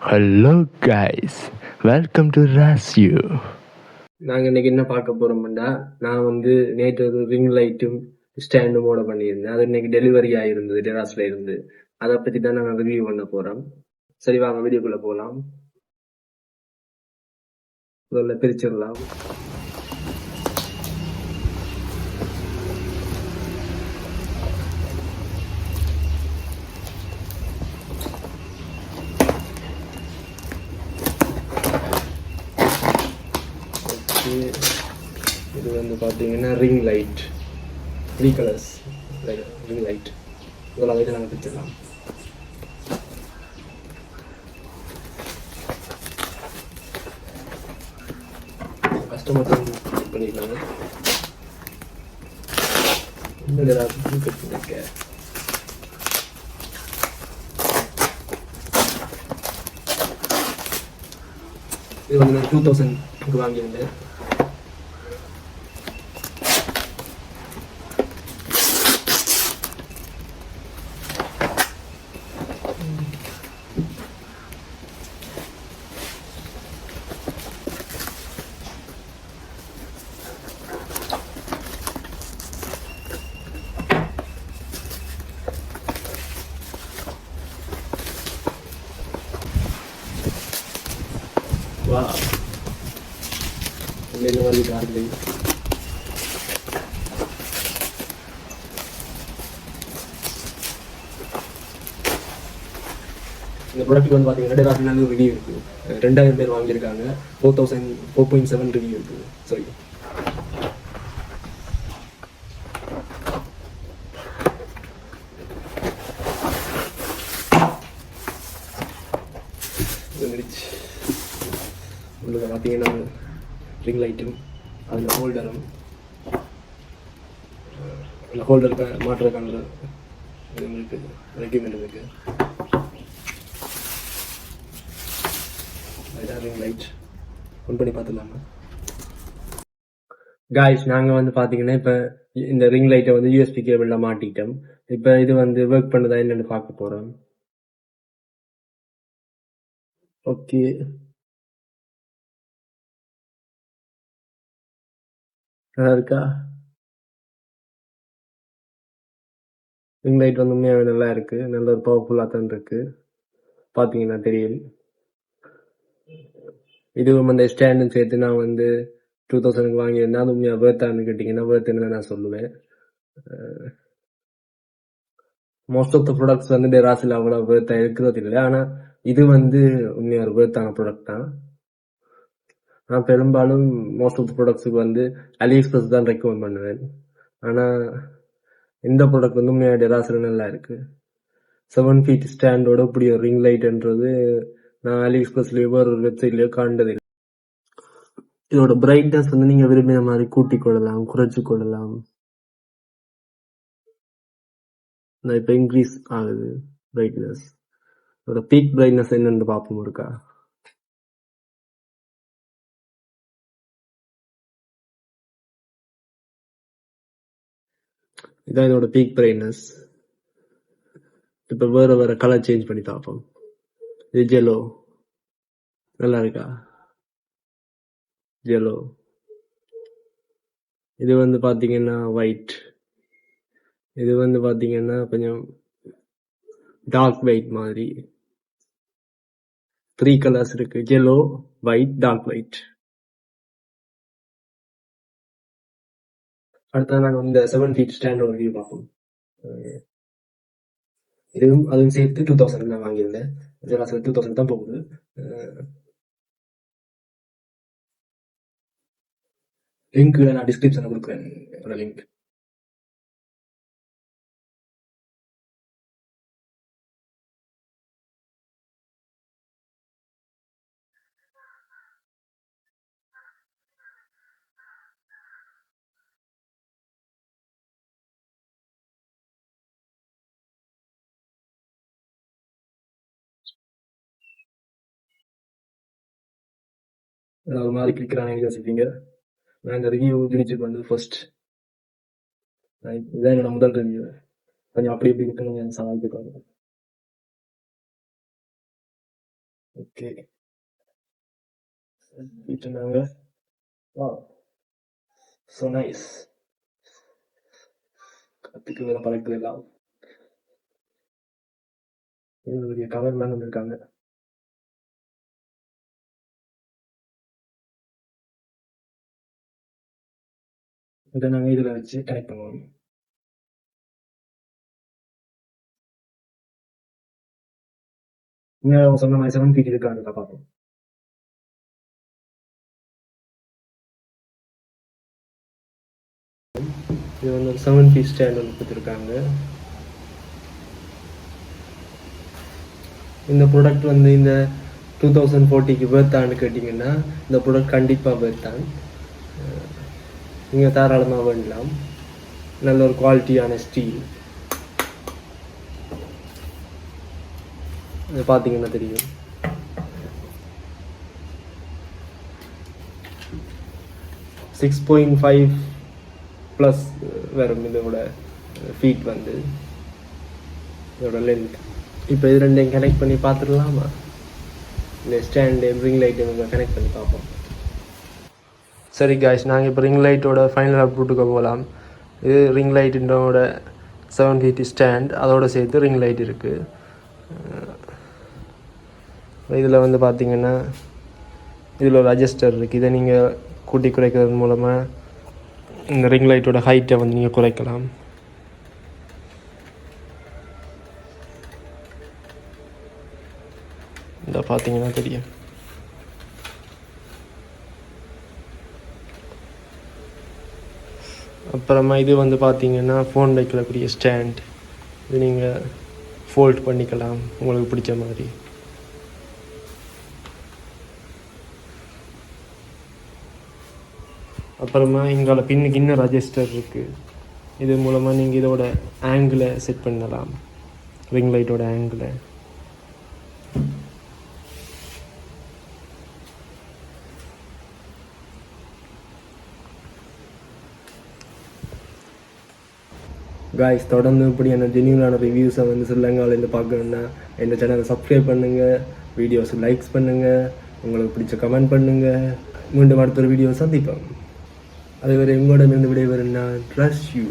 Hello guys, welcome to ராஸ்யூ. நாங்கள் இன்னைக்கு என்ன பார்க்க போறோம்னா, நான் வந்து நேற்று ஒரு ரிங் லைட்டும் ஸ்டாண்டும் ஆர்டர் பண்ணியிருந்தேன். அது இன்னைக்கு டெலிவரி ஆயிருந்தது டெராஸ்ல இருந்து. அதை பத்தி தான் நாங்கள் ரிவ்யூ பண்ண போறோம். சரி வாங்க வீடியோக்குள்ள போகலாம். முதல்ல பிரிச்சிடலாம். இது வந்து பார்த்தீங்கன்னா ring light 3 colours ring light. இதெல்லாம் வைத்து நாங்கள் பிரிச்சிடலாம். கஸ்டமர் பண்ணிருக்காங்க. இது வந்து 2000 வாங்கியிருந்தேன். Wow, ini lagi darling. இந்த ப்ராடக்ட் வந்து பார்த்தீங்கன்னா டெராஸ்ல ரிவ்யூ இருக்கு. 2000 பேர் வாங்கியிருக்காங்க. 4.7 ரிவ்யூ இருக்கு. சரி, உள்ள பார்த்தீங்கன்னா ரிங் லைட்டும் அதில் ஹோல்டரும் அந்த ஹோல்டருக்கு மாற்றுறதுக்கான இது இருக்குது, ரெக்யூமெண்ட் இருக்குது. அதுதான் ரிங் லைட். ஒன் பண்ணி பார்த்துலாமா காய்ஸ்? நாங்கள் வந்து பார்த்தீங்கன்னா இப்போ இந்த ரிங் லைட்டை வந்து யூஎஸ்பி கேபிளில் மாட்டிட்டோம். இப்போ இது வந்து ஒர்க் பண்ணுதா என்னென்னு பார்க்க போகிறோம். ஓகே, நல்லா இருக்கா? ரிங் லைட் வந்து உண்மையாகவே நல்லா இருக்கு. நல்ல ஒரு பவர்ஃபுல்லாக தான் இருக்கு. பார்த்தீங்கன்னா தெரியும். இதுவும் அந்த ஸ்டாண்டும் சேர்த்து நான் வந்து 2000 வாங்கியிருந்தேன். அது உண்மையாக வேர்த்தான்னு கேட்டிங்கன்னா வேர்த்துன்னு நான் சொல்லுவேன். மோஸ்ட் ஆஃப் த ப்ராடக்ட்ஸ் வந்து டெராஸில் அவ்வளோ வேர்த்தாக இருக்கிறது இல்லை. ஆனால் இது வந்து உண்மையாக ஒரு வேர்த்தான ப்ராடக்ட் தான். நான் பெரும்பாலும் மோஸ்ட் ஆஃப் த ப்ராடக்ட்ஸுக்கு வந்து அலிஎக்ஸ்பிரஸ் தான் ரெக்கமெண்ட் பண்ணுவேன். ஆனால் இந்த ப்ராடக்ட் வந்து உண்மையாக டெராஸில் நல்லா இருக்குது. 7 feet ஸ்டாண்டோட இப்படி ஒரு ரிங் லைட்ன்றது நான் அலிஎக்ஸ்பிரஸ்லேயோ ஒரு வெப்சைட்லேயோ காண்டதில்லை. இதோட பிரைட்னஸ் வந்து நீங்கள் விரும்பின மாதிரி கூட்டிக் கொள்ளலாம், குறைச்சி கொள்ளலாம். இப்போ இன்க்ரீஸ் ஆகுது பிரைட்னஸ். இதோட பீக் பிரைட்னஸ் என்னன்னு பார்ப்போம் இருக்கா. இதான் இதோட பீக் பிரைட்னஸ். இப்போ வேற கலர் சேஞ்ச் பண்ணி பார்ப்போம். இது ஜெலோ, நல்லா இருக்கா? ஜெலோ. இது வந்து பார்த்தீங்கன்னா ஒயிட். இது வந்து பார்த்தீங்கன்னா கொஞ்சம் டார்க் ஒயிட் மாதிரி. 3 கலர்ஸ் இருக்கு, ஜெலோ, ஒயிட், டார்க் ஒயிட். அடுத்தது நாங்கள் இந்த 7 feet ஸ்டாண்டோட ரிவ்யூ பார்ப்போம். இதுவும் அதுவும் சேர்த்து 2000 நான் வாங்கியிருந்தேன். 2000 தான் போகுது. லிங்க் நான் டிஸ்கிரிப்ஷனில் கொடுக்குறேன், லிங்க். ஒரு மாதிரி கிளிக்கிறானு யோசிப்பீங்க. நான் இந்த ரிவ்யூ ஜினிச்சுக்கு வந்து ஃபர்ஸ்ட் இதான் என்னோட முதல் ரிவ்யூ. கொஞ்சம் அப்படி இப்படி இருக்குன்னு சமாளிச்சுக்கோங்க. ஓகே வீட்டுனாங்க. வா ஸோ நைஸ். காத்துக்கு வேற பறக்குது எல்லாம். இவ்வளோ பெரிய கவர்லாம் வந்திருக்காங்க. இதை நாங்கள் இதில் வச்சு கனெக்ட் பண்ணுவோம். இங்கே அவங்க சொன்ன மாதிரி 7 feet இருக்கான்னு பார்ப்போம். இது வந்து ஒரு 7 feet ஸ்டாண்ட் வந்து கொடுத்துருக்காங்க. இந்த ப்ராடக்ட் வந்து இந்த 2040க்கு வேர்த்தான்னு கேட்டிங்கன்னா இந்த ப்ராடக்ட் கண்டிப்பாக வேர்த்தான். நீங்கள் தாராளமாக வேண்டலாம். நல்ல ஒரு குவாலிட்டியான ஸ்டீல். இது பார்த்தீங்கன்னா தெரியும். $6.5+ வரும் இதோட ஃபீட் வந்து இதோட லென்த். இப்போ இது ரெண்டையும் கனெக்ட் பண்ணி பார்த்துடலாமா? இந்த ஸ்டாண்டு ரிங் லைட்டு கனெக்ட் பண்ணி பார்ப்போம். சரி காய்ஸ், நாங்கள் இப்போ ரிங் லைட்டோட ஃபைனல் அவுட்புட்டுக்கு போகலாம். இது ரிங் லைட்டோட 7 feet ஸ்டாண்ட், அதோடு சேர்த்து ரிங் லைட் இருக்குது. இதில் வந்து பார்த்திங்கன்னா இதில் ஒரு அட்ஜஸ்டர் இருக்குது. இதை நீங்கள் கூட்டி குறைக்கிறது மூலமாக இந்த ரிங் லைட்டோட ஹைட்டை வந்து நீங்கள் குறைக்கலாம். இதை பார்த்தீங்கன்னா தெரியும். அப்புறமா இது வந்து பார்த்தீங்கன்னா ஃபோன் வைக்கக்கூடிய ஸ்டாண்ட். இது நீங்கள் ஃபோல்ட் பண்ணிக்கலாம் உங்களுக்கு பிடிச்ச மாதிரி. அப்புறமா இங்கால பின்னுக்கு இன்னும் ரெஜிஸ்டர் இருக்குது. இது மூலமாக நீங்கள் இதோட ஆங்கிளை செட் பண்ணலாம், ரிங் லைட்டோட ஆங்கிளை. காய்ஸ், தொடர்ந்து இப்படியான ஜென்யூனான ரிவ்யூஸை வந்து ஸ்ரீலங்காவிலேருந்து பார்க்கணுன்னா இந்த சேனலை சப்ஸ்கிரைப் பண்ணுங்கள், வீடியோஸ் லைக்ஸ் பண்ணுங்கள், உங்களுக்கு பிடிச்ச கமெண்ட் பண்ணுங்கள். மீண்டும் அடுத்த ஒரு வீடியோ சந்திப்போம். அதுவரை உங்களிடமிருந்து விடைபெறும் நான் ட்ரஸ்ட் யூ.